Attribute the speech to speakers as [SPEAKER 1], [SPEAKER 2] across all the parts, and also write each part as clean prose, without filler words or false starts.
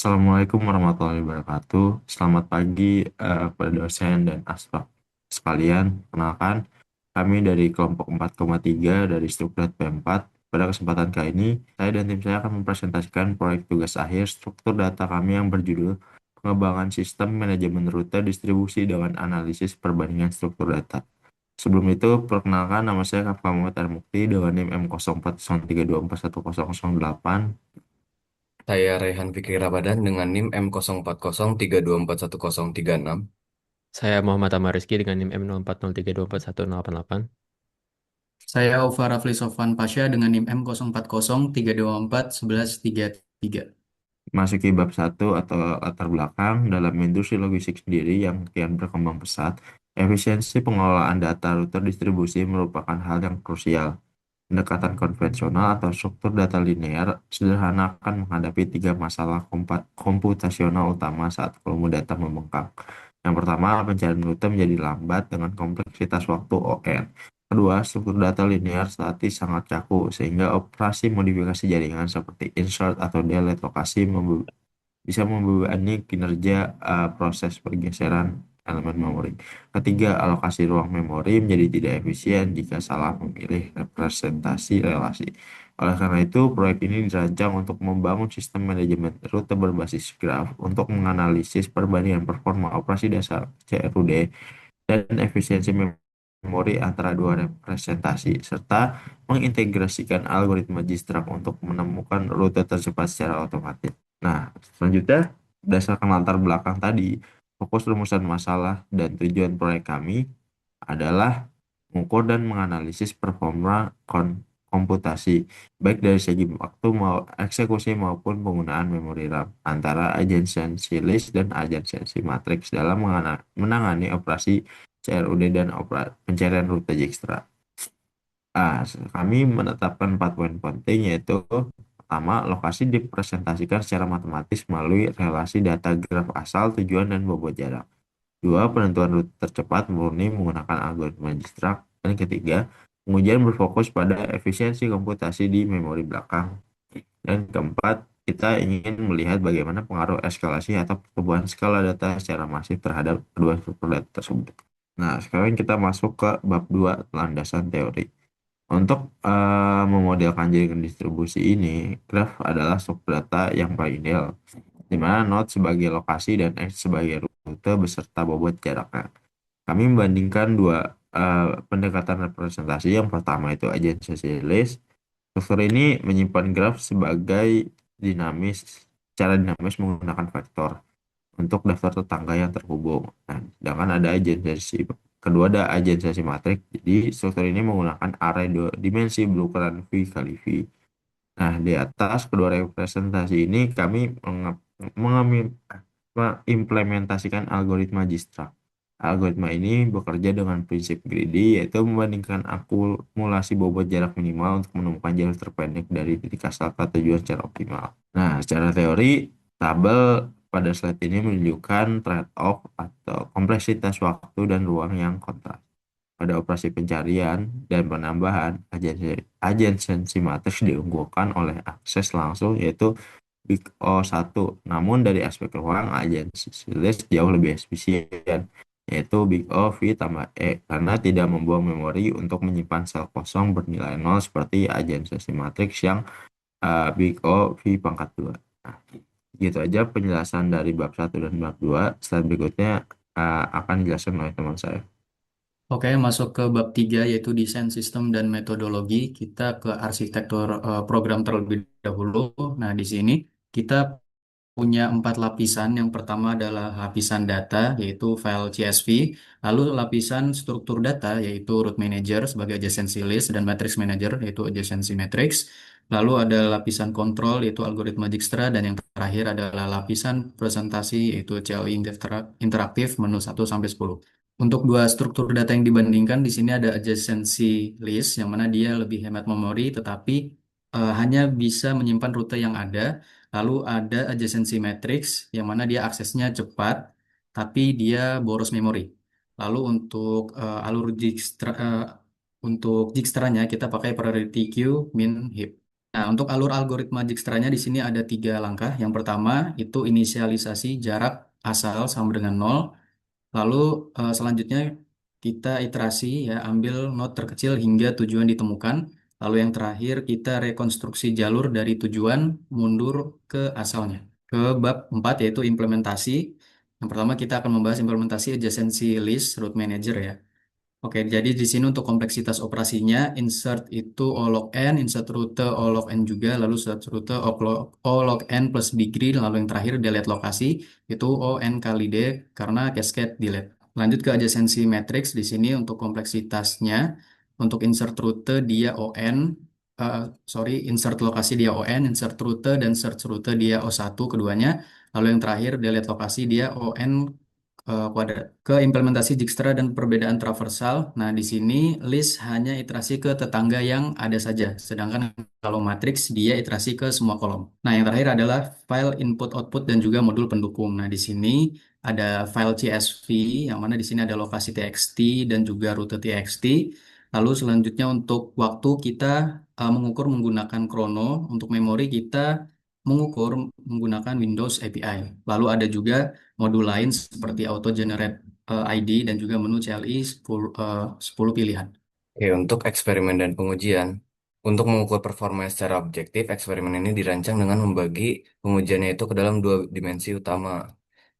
[SPEAKER 1] Assalamualaikum warahmatullahi wabarakatuh. Selamat pagi kepada dosen dan aspek sekalian. Kenalkan, kami dari kelompok 4,3 dari struktur P4. Pada kesempatan kali ini, saya dan tim saya akan mempresentasikan proyek tugas akhir struktur data kami yang berjudul Pengembangan Sistem Manajemen Rute Distribusi dengan Analisis Perbandingan Struktur Data. Sebelum itu, perkenalkan nama saya Kak Muhammad Armukti dengan NIM M0403241008.
[SPEAKER 2] Saya Rehan Fikri Ramadan dengan NIM M0403241036.
[SPEAKER 3] Saya Muhammad Amar Rizky dengan NIM M0403241088.
[SPEAKER 4] Saya Ova Rafli Sofwan Pasha dengan NIM M0403241113.
[SPEAKER 1] Masuki bab satu atau latar belakang dalam industri logistik sendiri yang kian berkembang pesat, efisiensi pengelolaan data rute distribusi merupakan hal yang krusial. Pendekatan konvensional atau struktur data linear sederhana akan menghadapi tiga masalah komputasional utama saat volume data membengkak. Yang pertama, pencarian rute menjadi lambat dengan kompleksitas waktu ON. Kedua, struktur data linear statis sangat kaku, sehingga operasi modifikasi jaringan seperti insert atau delete lokasi bisa membebani kinerja proses pergeseran elemen memori. Ketiga, alokasi ruang memori menjadi tidak efisien jika salah memilih representasi relasi. Oleh karena itu, proyek ini dirancang untuk membangun sistem manajemen rute berbasis graf untuk menganalisis perbandingan performa operasi dasar CRUD dan efisiensi memori antara dua representasi, serta mengintegrasikan algoritma Dijkstrak untuk menemukan rute tercepat secara otomatis. Nah, selanjutnya, berdasarkan latar belakang tadi, fokus rumusan masalah dan tujuan proyek kami adalah mengukur dan menganalisis performa komputasi, baik dari segi waktu mau eksekusi maupun penggunaan memori RAM antara adjacency list dan adjacency matrix dalam menangani operasi CRUD dan pencarian rute Dijkstra. Kami menetapkan 4 poin penting, yaitu pertama, lokasi dipresentasikan secara matematis melalui relasi data graf asal, tujuan, dan bobot jarak. Dua, penentuan rute tercepat murni menggunakan algoritma Dijkstrak. Dan ketiga, pengujian berfokus pada efisiensi komputasi di memori belakang. Dan keempat, kita ingin melihat bagaimana pengaruh eskalasi atau pertumbuhan skala data secara masif terhadap kedua struktur data tersebut. Nah, sekarang kita masuk ke bab 2, landasan teori. Untuk memodelkan jaringan distribusi ini, graf adalah struktur data yang paling ideal, di mana node sebagai lokasi dan X sebagai rute beserta bobot jaraknya. Kami membandingkan dua pendekatan representasi. Yang pertama itu agency list. Struktur ini menyimpan graf secara dinamis menggunakan vektor untuk daftar tetangga yang terhubung. Nah, sedangkan ada agency kedua ada agency matrix. Jadi struktur ini menggunakan array dua dimensi berukuran V kali V. Nah, di atas kedua representasi ini kami mengimplementasikan algoritma Dijkstrak. Algoritma ini bekerja dengan prinsip greedy, yaitu membandingkan akumulasi bobot jarak minimal untuk menemukan jalur terpendek dari titik asal ke tujuan secara optimal. Nah, secara teori, tabel pada slide ini menunjukkan trade-off atau kompleksitas waktu dan ruang yang kontras. Pada operasi pencarian dan penambahan, adjacency matrix diunggulkan oleh akses langsung, yaitu Big O1. Namun dari aspek ruang, agency list jauh lebih efisien, yaitu Big O V tambah E, karena tidak membuang memori untuk menyimpan sel kosong bernilai nol seperti agency matrix yang Big O V pangkat 2. Nah, gitu aja penjelasan dari bab satu dan bab 2. Slide berikutnya akan dijelaskan oleh teman saya.
[SPEAKER 4] Oke, masuk ke bab 3 yaitu desain sistem dan metodologi. Kita ke arsitektur program terlebih dahulu. Nah, di sini kita punya 4 lapisan. Yang pertama adalah lapisan data, yaitu file CSV. Lalu lapisan struktur data, yaitu root manager sebagai adjacency list, dan matrix manager, yaitu adjacency matrix. Lalu ada lapisan kontrol, yaitu algoritma Dijkstra. Dan yang terakhir adalah lapisan presentasi, yaitu CLI interaktif menu 1 sampai 10. Untuk dua struktur data yang dibandingkan, di sini ada adjacency list, yang mana dia lebih hemat memori, tetapi hanya bisa menyimpan rute yang ada. Lalu ada adjacency matrix yang mana dia aksesnya cepat, tapi dia boros memori. Lalu untuk alur Dijkstra, untuk Dijkstranya kita pakai priority queue, min, heap. Nah, untuk alur algoritma Dijkstra-nya di sini ada 3 langkah. Yang pertama itu inisialisasi jarak asal sama dengan nol. Lalu selanjutnya kita iterasi ya, ambil node terkecil hingga tujuan ditemukan. Lalu yang terakhir kita rekonstruksi jalur dari tujuan mundur ke asalnya. Ke bab 4 yaitu implementasi. Yang pertama kita akan membahas implementasi adjacency list route manager ya. Oke, jadi di sini untuk kompleksitas operasinya, insert itu O log n, insert rute O log n juga, lalu insert rute O log n plus degree, lalu yang terakhir delete lokasi, itu O n kali D karena cascade delete. Lanjut ke adjacency matrix, di sini untuk kompleksitasnya, untuk insert rute dia O n, insert lokasi dia O n, insert rute dan search rute dia O satu keduanya, lalu yang terakhir delete lokasi dia O n kuadrat. Ke implementasi Dijkstra dan perbedaan traversal. Nah, di sini list hanya iterasi ke tetangga yang ada saja. Sedangkan kalau matriks dia iterasi ke semua kolom. Nah, yang terakhir adalah file input output dan juga modul pendukung. Nah, di sini ada file CSV yang mana di sini ada lokasi TXT dan juga rute TXT. Lalu selanjutnya untuk waktu kita mengukur menggunakan Chrono, untuk memori kita mengukur menggunakan Windows API. Lalu ada juga modul lain seperti auto generate ID dan juga menu CLI 10 pilihan.
[SPEAKER 2] Oke, untuk eksperimen dan pengujian, untuk mengukur performa secara objektif, eksperimen ini dirancang dengan membagi pengujiannya itu ke dalam 2 dimensi utama.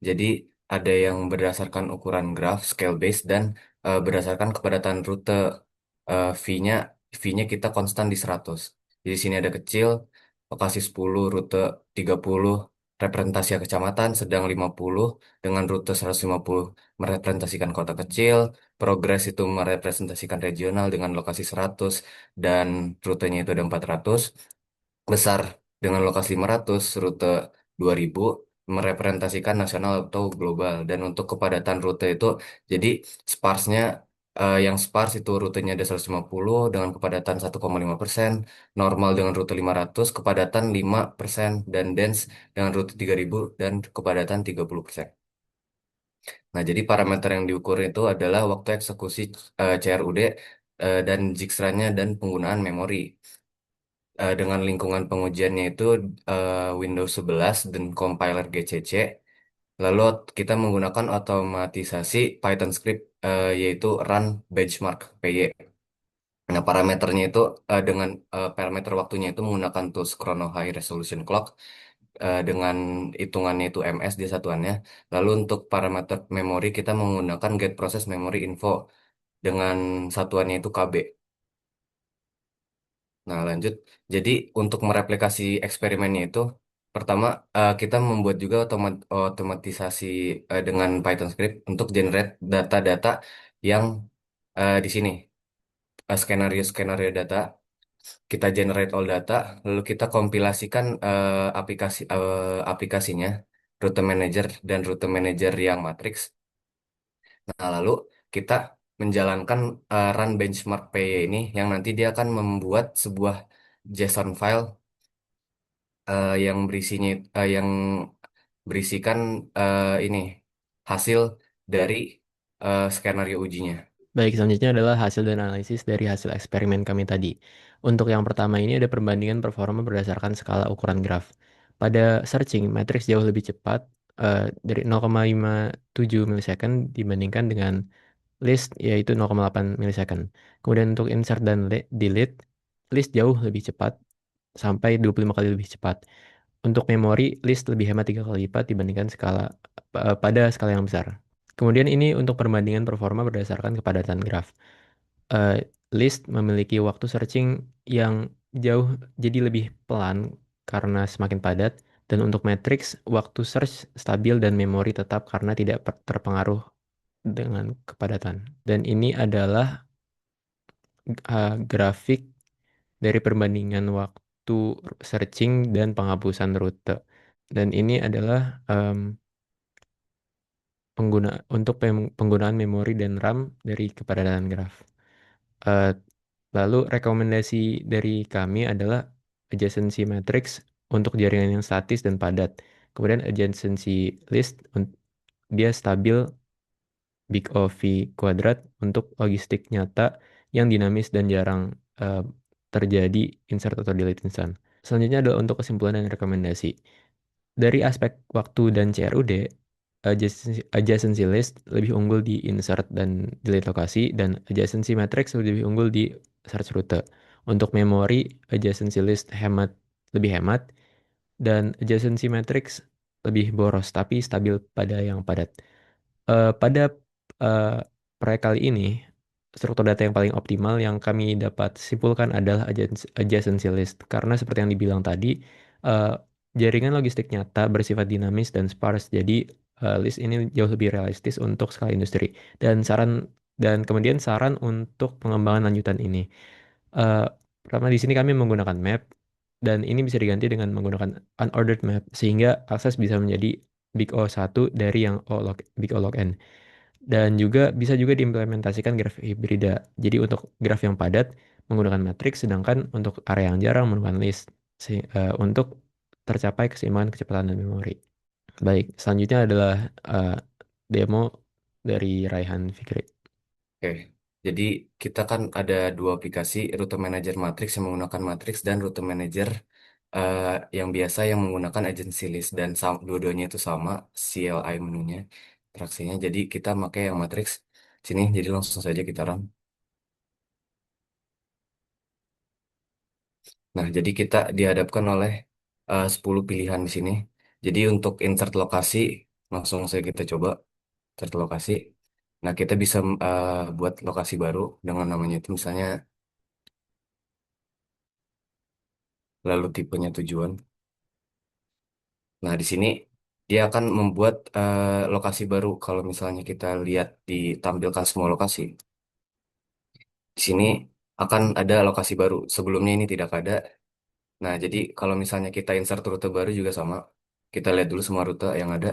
[SPEAKER 2] Jadi, ada yang berdasarkan ukuran graf, scale base, dan berdasarkan kepadatan rute. V-nya, V-nya kita konstan di 100. Jadi, sini ada kecil, lokasi 10, rute 30, representasi kecamatan, sedang 50, dengan rute 150 merepresentasikan kota kecil, progres itu merepresentasikan regional dengan lokasi 100 dan rutenya itu ada 400. Besar dengan lokasi 500, rute 2000 merepresentasikan nasional atau global. Dan untuk kepadatan rute itu jadi sparsnya yang spars itu rutenya ada 150 dengan kepadatan 1,5%, normal dengan rute 500 kepadatan 5% dan dense dengan rute 3000 dan kepadatan 30%. Nah, jadi parameter yang diukur itu adalah waktu eksekusi CRUD dan Dijkstra-nya dan penggunaan memori. Dengan lingkungan pengujiannya itu Windows 11 dan compiler GCC. Lalu kita menggunakan otomatisasi Python script yaitu run benchmark PY. Nah, parameternya itu dengan parameter waktunya itu menggunakan tools Chrono High Resolution Clock dengan hitungannya itu MS di satuannya. Lalu untuk parameter memori kita menggunakan get process memory info dengan satuannya itu KB. Nah, lanjut. Jadi, untuk mereplikasi eksperimennya itu, pertama kita membuat juga otomatisasi dengan Python script untuk generate data-data yang di sini, skenario-skenario data. Kita generate all data, lalu kita kompilasikan aplikasinya, rute manager dan rute manager yang matrix. Nah, lalu kita menjalankan run benchmark PY ini yang nanti dia akan membuat sebuah JSON file yang yang berisikan ini hasil dari skenario ujinya.
[SPEAKER 3] Baik, selanjutnya adalah hasil dan analisis dari hasil eksperimen kami tadi. Untuk yang pertama ini ada perbandingan performa berdasarkan skala ukuran graf. Pada searching, matriks jauh lebih cepat dari 0,57 milisecond dibandingkan dengan list yaitu 0,8 milisecond. Kemudian untuk insert dan delete, list jauh lebih cepat sampai 25 kali lebih cepat. Untuk memori, list lebih hemat 3 kali lipat dibandingkan pada skala yang besar. Kemudian ini untuk perbandingan performa berdasarkan kepadatan graf. Eh, List memiliki waktu searching yang jauh jadi lebih pelan karena semakin padat. Dan untuk matrix, waktu search stabil dan memori tetap karena tidak terpengaruh dengan kepadatan. Dan ini adalah grafik dari perbandingan waktu searching dan penghapusan rute. Dan ini adalah untuk penggunaan memori dan RAM dari kepadatan graf. Eh, Lalu rekomendasi dari kami adalah adjacency matrix untuk jaringan yang statis dan padat. Kemudian adjacency list dia stabil big O V kuadrat untuk logistik nyata yang dinamis dan jarang terjadi insert atau delete instance. Selanjutnya adalah untuk kesimpulan dan rekomendasi. Dari aspek waktu dan CRUD, adjacency list lebih unggul di insert dan delete lokasi, dan adjacency matrix lebih unggul di search rute. Untuk memori, adjacency list lebih hemat, dan adjacency matrix lebih boros, tapi stabil pada yang padat. Pada eh, proyek kali ini, struktur data yang paling optimal yang kami dapat simpulkan adalah adjacency list. Karena seperti yang dibilang tadi, eh, jaringan logistik nyata bersifat dinamis dan sparse. Jadi list ini jauh lebih realistis untuk skala industri. Dan kemudian saran untuk pengembangan lanjutan ini. Eh, Pertama di sini kami menggunakan map dan ini bisa diganti dengan menggunakan unordered map sehingga akses bisa menjadi Big O1 dari yang Big O log N. Dan bisa juga diimplementasikan graf hibrida. Jadi untuk graf yang padat menggunakan matriks, sedangkan untuk area yang jarang menggunakan list untuk tercapai keseimbangan kecepatan dan memori. Baik, selanjutnya adalah eh, demo dari Raihan Fikri.
[SPEAKER 2] Oke, jadi kita kan ada dua aplikasi, Rute Manager Matrix yang menggunakan Matrix dan Rute Manager eh, yang biasa yang menggunakan agency list dan dua-duanya itu sama CLI menunya, interaksinya. Jadi kita pakai yang Matrix sini, jadi langsung saja kita run. Nah, jadi kita dihadapkan oleh 10 pilihan di sini. Jadi untuk insert lokasi, langsung saja kita coba insert lokasi. Nah, kita bisa buat lokasi baru dengan namanya itu misalnya lalu tipenya tujuan. Nah, di sini dia akan membuat lokasi baru. Kalau misalnya kita lihat ditampilkan semua lokasi, di sini akan ada lokasi baru. Sebelumnya ini tidak ada. Nah, jadi kalau misalnya kita insert rute baru juga sama. Kita lihat dulu semua rute yang ada.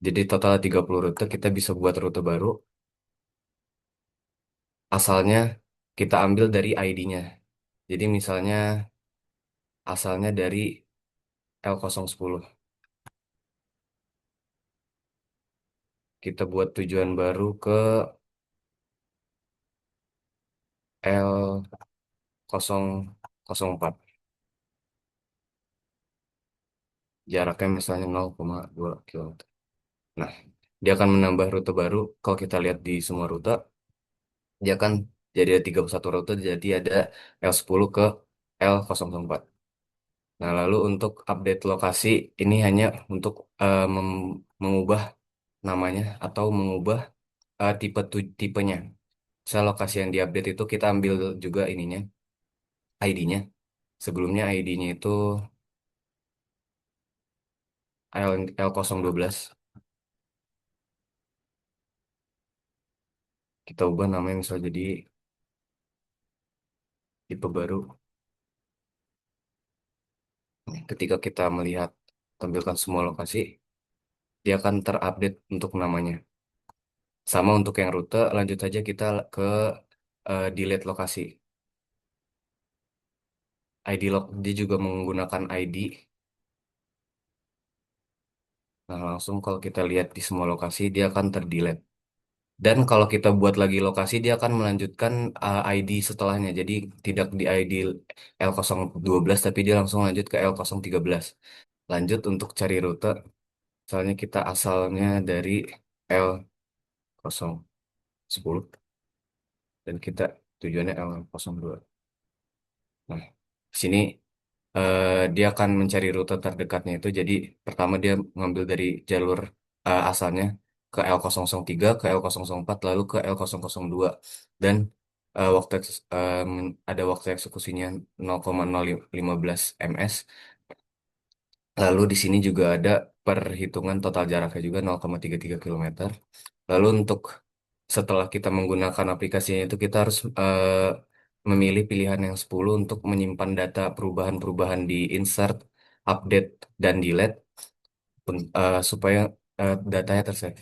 [SPEAKER 2] Jadi total 30 rute, kita bisa buat rute baru. Asalnya kita ambil dari ID-nya. Jadi misalnya asalnya dari L010. Kita buat tujuan baru ke L004. Jaraknya misalnya 0,2 km. Nah, dia akan menambah rute baru. Kalau kita lihat di semua rute, dia akan jadi ada 31 rute, jadi ada L10 ke L004. Nah, lalu untuk update lokasi, ini hanya untuk mengubah namanya atau mengubah tipenya. Misal lokasi yang diupdate itu kita ambil juga ininya, ID-nya. Sebelumnya ID-nya itu L012. Kita ubah namanya misal jadi tipe baru. Ketika kita melihat tampilkan semua lokasi, dia akan terupdate untuk namanya. Sama untuk yang rute, lanjut saja kita ke delete lokasi. ID log, dia juga menggunakan ID. Nah, langsung kalau kita lihat di semua lokasi, dia akan terdelete. Dan kalau kita buat lagi lokasi, dia akan melanjutkan ID setelahnya. Jadi tidak di ID L012, tapi dia langsung lanjut ke L013. Lanjut untuk cari rute. Misalnya kita asalnya dari L010 dan kita tujuannya L02. Nah, di sini dia akan mencari rute terdekatnya itu. Jadi pertama dia mengambil dari jalur asalnya ke L003, ke L004, lalu ke L002. Dan ada waktu eksekusinya 0,015 ms. Lalu di sini juga ada perhitungan total jaraknya juga 0,33 km. Lalu untuk setelah kita menggunakan aplikasinya itu kita harus memilih pilihan yang 10 untuk menyimpan data perubahan-perubahan di insert, update, dan delete supaya datanya tersave.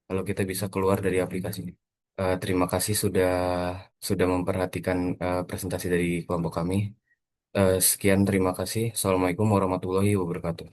[SPEAKER 2] Lalu kita bisa keluar dari aplikasinya. Terima kasih sudah memperhatikan presentasi dari kelompok kami. Sekian terima kasih. Assalamualaikum warahmatullahi wabarakatuh.